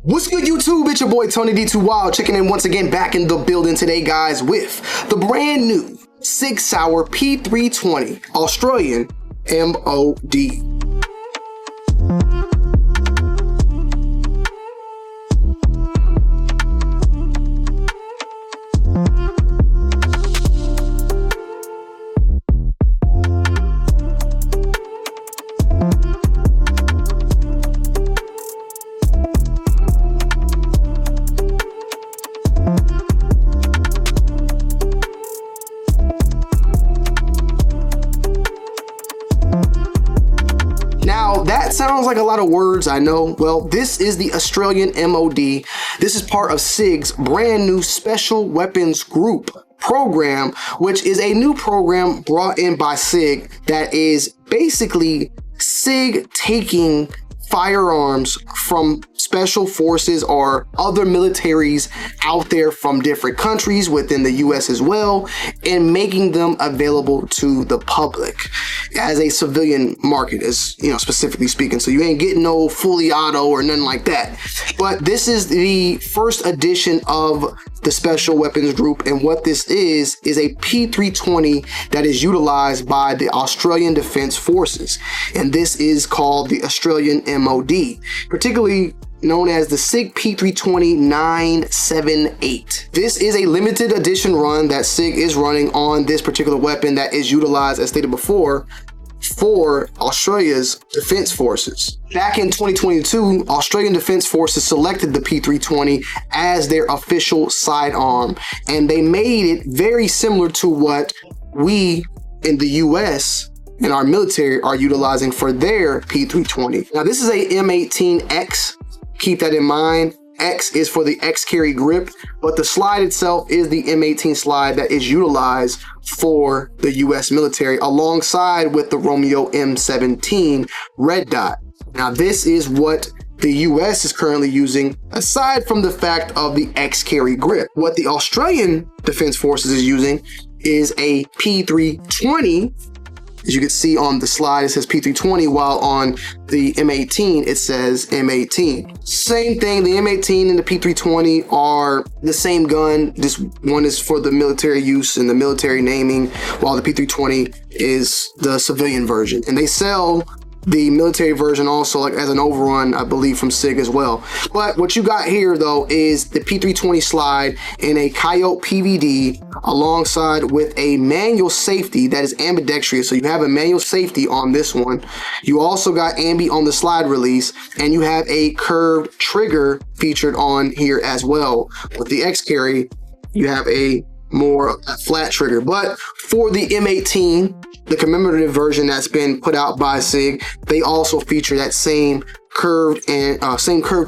What's good, YouTube? It's your boy Tony D2 Wild, checking in once again back in the building today, guys, with the brand new SIG Sauer P320 Australian M.O.D. Now, that sounds like a lot of words, I know. Well, this is the Australian M.O.D. This is part of SIG's brand new Special Weapons Group program, which is a new program brought in by SIG that is basically SIG taking firearms from special forces or other militaries out there from different countries within the US as well, and making them available to the public as a civilian market, as you know, specifically speaking. So you ain't getting no fully auto or nothing like that. But this is the first edition of the Special Weapons Group, and what this is a P320 that is utilized by the Australian Defence Forces, and this is called the Australian M.O.D, particularly known as the SIG P320 978. This is a limited edition run that SIG is running on this particular weapon that is utilized, as stated before, for Australia's Defence Forces. Back in 2022, Australian Defence Forces selected the P320 as their official sidearm, and they made it very similar to what we in the US and our military are utilizing for their P320. Now, this is a M18X. Keep that in mind. X is for the X carry grip, but the slide itself is the M18 slide that is utilized for the US military, alongside with the Romeo M17 red dot. Now, this is what the US is currently using, aside from the fact of the X carry grip. What the Australian Defence Forces is using is a P320. As you can see on the slide, it says P320, while on the M18, it says M18. Same thing, the M18 and the P320 are the same gun. This one is for the military use and the military naming, while the P320 is the civilian version. And they sell the military version also, like as an overrun, I believe, from SIG as well. But what you got here though is the P320 slide in a Coyote PVD, alongside with a manual safety that is ambidextrous. So you have a manual safety on this one. You also got ambi on the slide release, and you have a curved trigger featured on here as well. With the X carry, you have a more flat trigger. But for the M18, the commemorative version that's been put out by SIG, they also feature that same curved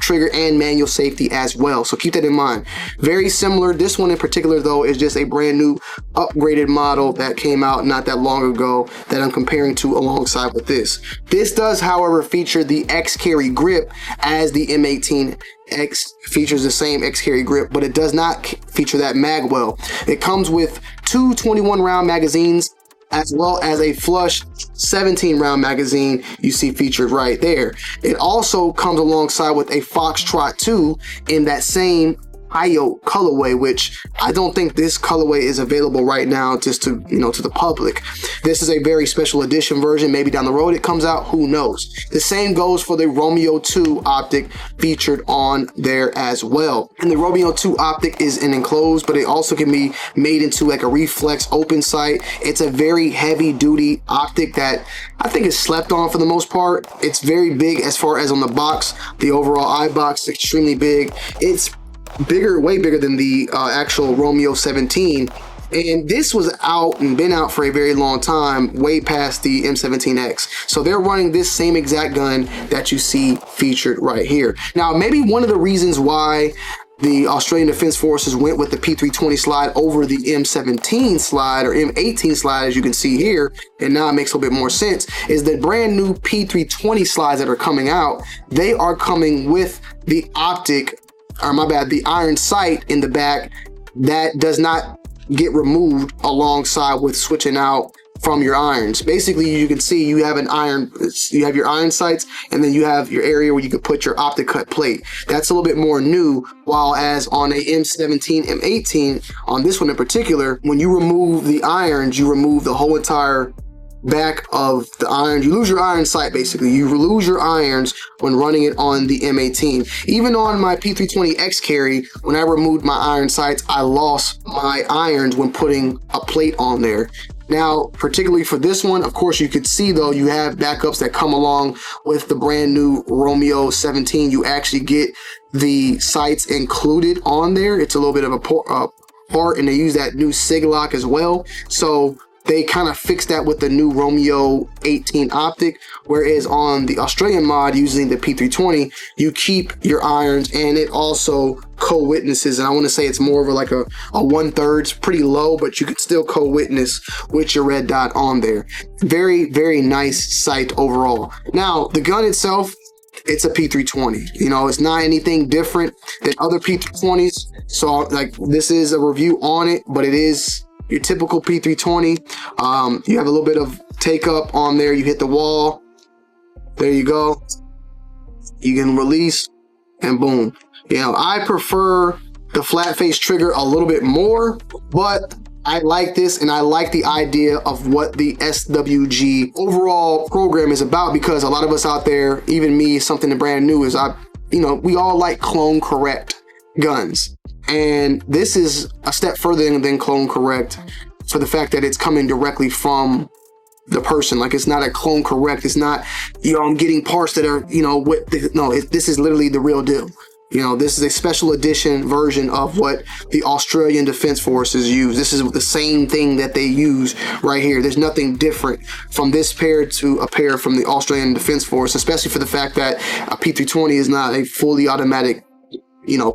trigger and manual safety as well. So keep that in mind. Very similar. This one in particular though is just a brand new upgraded model that came out not that long ago that I'm comparing to alongside with this. This does, however, feature the X carry grip, as the M18X features the same X carry grip, but it does not feature that mag well. It comes with two 21 round magazines, as well as a flush 17 round magazine you see featured right there. It also comes alongside with a Foxtrot 2 in that same Coyote colorway, which I don't think this colorway is available right now just to, to the public. This is a very special edition version. Maybe down the road it comes out, who knows. The same goes for the Romeo 2 optic featured on there as well. And the Romeo 2 optic is an enclosed, but it also can be made into like a reflex open sight. It's a very heavy duty optic that I think is slept on for the most part. It's very big as far as on the box. The overall eye box is extremely big. It's bigger, way bigger than the actual Romeo 17, and this was out and been out for a very long time, way past the M17X. So they're running this same exact gun that you see featured right here. Now, maybe one of the reasons why the Australian Defence Forces went with the P320 slide over the M17 slide or M18 slide, as you can see here, and now it makes a little bit more sense, is the brand new P320 slides that are coming out. They are coming with the optic, or my bad, the iron sight in the back that does not get removed alongside with switching out from your irons. Basically, you can see you have your iron sights, and then you have your area where you could put your optic cut plate. That's a little bit more new, while as on a M17, M18, on this one in particular, when you remove the irons, you remove the whole entire back of the irons. You lose your iron sight, basically. You lose your irons when running it on the M18. Even on my P320 X carry, when I removed my iron sights, I lost my irons when putting a plate on there. Now, particularly for this one, of course, you could see though, you have backups that come along with the brand new Romeo 17. You actually get the sights included on there. It's a little bit of a part, and they use that new SIG lock as well. So they kind of fixed that with the new Romeo 18 optic, whereas on the Australian mod using the P320, you keep your irons, and it also co-witnesses, and I want to say it's more of like a 1/3. It's pretty low, but you could still co-witness with your red dot on there. Very, very nice sight overall. Now, the gun itself, it's a P320. You know, it's not anything different than other P320s. So like, this is a review on it, but it is your typical P320. You have a little bit of take up on there. You hit the wall. There you go. You can release, and boom. You know, I prefer the flat face trigger a little bit more, but I like this, and I like the idea of what the SWG overall program is about, because a lot of us out there, even me, something brand new is we all like clone correct guns. And this is a step further than clone correct, for the fact that it's coming directly from the person. Like, it's not a clone correct. It's not, I'm getting parts that are, this is literally the real deal. This is a special edition version of what the Australian Defence Forces use. This is the same thing that they use right here. There's nothing different from this pair to a pair from the Australian Defence Force, especially for the fact that a P320 is not a fully automatic,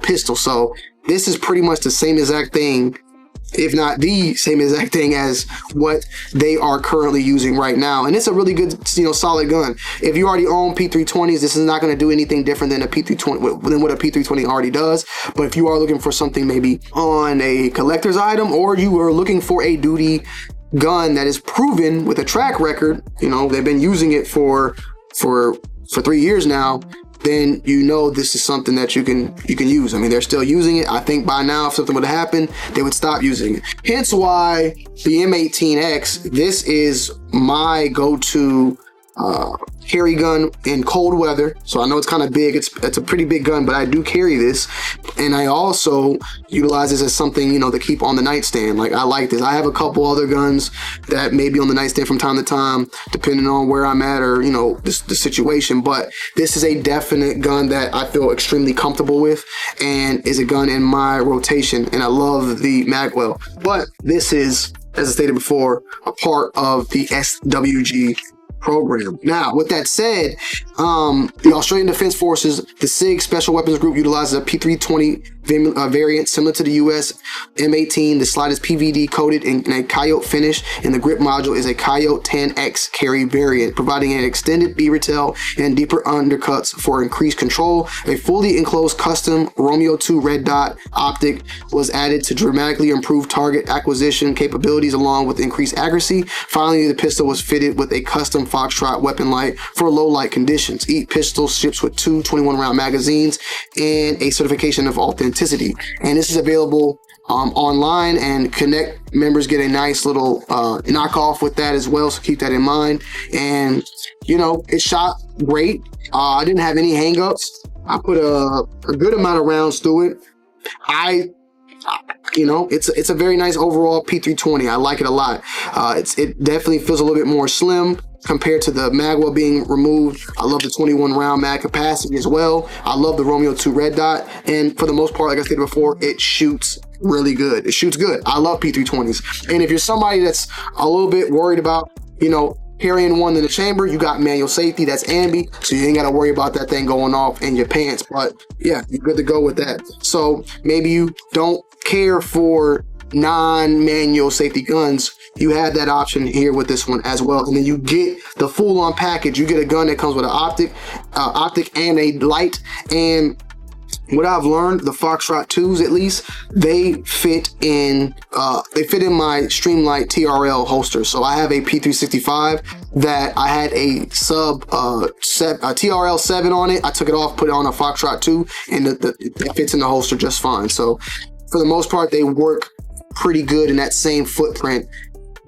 pistol. So this is pretty much the same exact thing, if not the same exact thing as what they are currently using right now. And it's a really good, solid gun. If you already own P320s, this is not going to do anything different than a P320, than what a P320 already does. But if you are looking for something maybe on a collector's item, or you are looking for a duty gun that is proven with a track record, they've been using it for 3 years now, then this is something that you can use. I mean, they're still using it. I think by now, if something would happen, they would stop using it. Hence why the M18X, this is my go-to carry gun in cold weather. So I know it's kind of big. It's a pretty big gun, but I do carry this, and I also utilize this as something to keep on the nightstand. Like, I like this. I have a couple other guns that may be on the nightstand from time to time, depending on where I'm at or the situation. But this is a definite gun that I feel extremely comfortable with, and is a gun in my rotation. And I love the magwell. But this is, as I stated before, a part of the SWG program. Now, with that said, the Australian Defence Forces, the SIG Special Weapons Group, utilizes a P320 variant similar to the US M18. The slide is PVD coated in a coyote finish, and the grip module is a coyote 10X carry variant, providing an extended beaver tail and deeper undercuts for increased control. A fully enclosed custom Romeo 2 red dot optic was added to dramatically improve target acquisition capabilities, along with increased accuracy. Finally, the pistol was fitted with a custom Foxtrot weapon light for low light conditions. Each pistol ships with two 21-round magazines and a certification of authenticity. And this is available online, and Connect members get a nice little knockoff with that as well, so keep that in mind. And it shot great. I didn't have any hangups. I put a good amount of rounds through it. It's a very nice overall P320. I like it a lot. It definitely feels a little bit more slim compared to the magwell being removed. I love the 21 round mag capacity as well. I love the Romeo 2 red dot, and for the most part, like I said before, it shoots really good. It shoots good. I love P320s. And if you're somebody that's a little bit worried about carrying one in the chamber, you got manual safety. That's ambi, so you ain't got to worry about that thing going off in your pants. But yeah, you're good to go with that. So maybe you don't care for non-manual safety guns, you have that option here with this one as well. And then you get the full-on package. You get a gun that comes with an optic and a light, and what I've learned, the Foxtrot 2s at least, they fit in my Streamlight TRL holster. So I have a P365 that I had a TRL 7 on it. I took it off, put it on a Foxtrot 2, and it fits in the holster just fine. So for the most part, they work pretty good in that same footprint.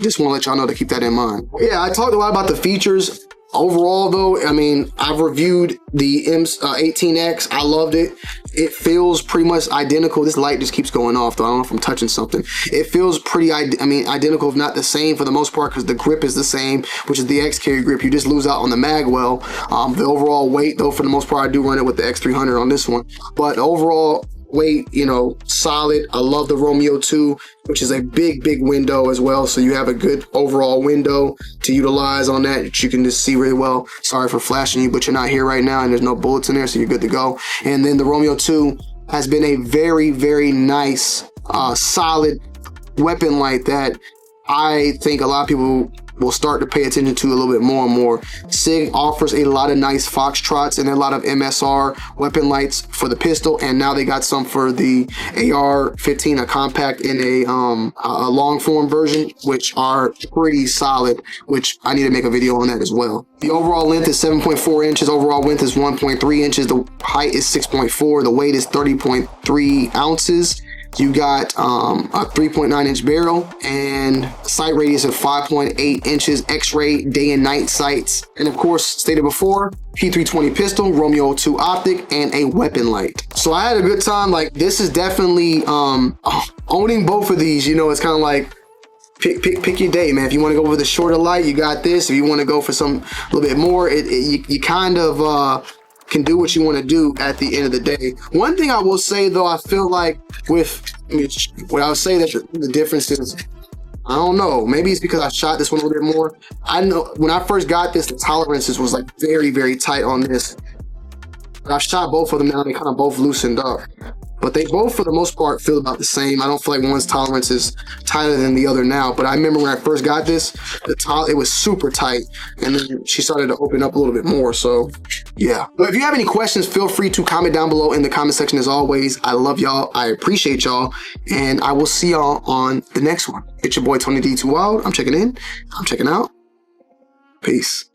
Just want to let y'all know to keep that in mind. Yeah, I talked a lot about the features. Overall though, I mean, I've reviewed the M18X. I loved it. It feels pretty much identical. This light just keeps going off though. I don't know if I'm touching something. It feels pretty, identical, if not the same for the most part, because the grip is the same, which is the X carry grip. You just lose out on the mag well. The overall weight though, for the most part, I do run it with the X300 on this one. But overall weight, you know, solid. I love the Romeo 2, which is a big window as well, so you have a good overall window to utilize on that you can just see really well. Sorry for flashing you, but you're not here right now and there's no bullets in there, so you're good to go. And then the Romeo 2 has been a very nice solid weapon light that I think a lot of people will start to pay attention to a little bit more and more. SIG offers a lot of nice Foxtrots and a lot of MSR weapon lights for the pistol, and now they got some for the AR-15, a compact and a long form version, which are pretty solid, which I need to make a video on that as well. The overall length is 7.4 inches, overall width is 1.3 inches, the height is 6.4, the weight is 30.3 ounces. You got a 3.9 inch barrel and sight radius of 5.8 inches, X-ray day and night sights. And of course, stated before, P320 pistol, Romeo 2 optic, and a weapon light. So I had a good time. Like, this is definitely owning both of these, you know, it's kind of like pick your day, man. If you want to go for the shorter light, you got this. If you want to go for some a little bit more, you kind of can do what you want to do at the end of the day. One thing I will say though, I feel like what I would say that the difference is, I don't know, maybe it's because I shot this one a little bit more. I know when I first got this, the tolerances was like very tight on this. But I've shot both of them now, they kind of both loosened up. But they both, for the most part, feel about the same. I don't feel like one's tolerance is tighter than the other now. But I remember when I first got this, it was super tight. And then she started to open up a little bit more. So, yeah. But if you have any questions, feel free to comment down below in the comment section as always. I love y'all. I appreciate y'all. And I will see y'all on the next one. It's your boy, Tony D2 Wild. I'm checking in. I'm checking out. Peace.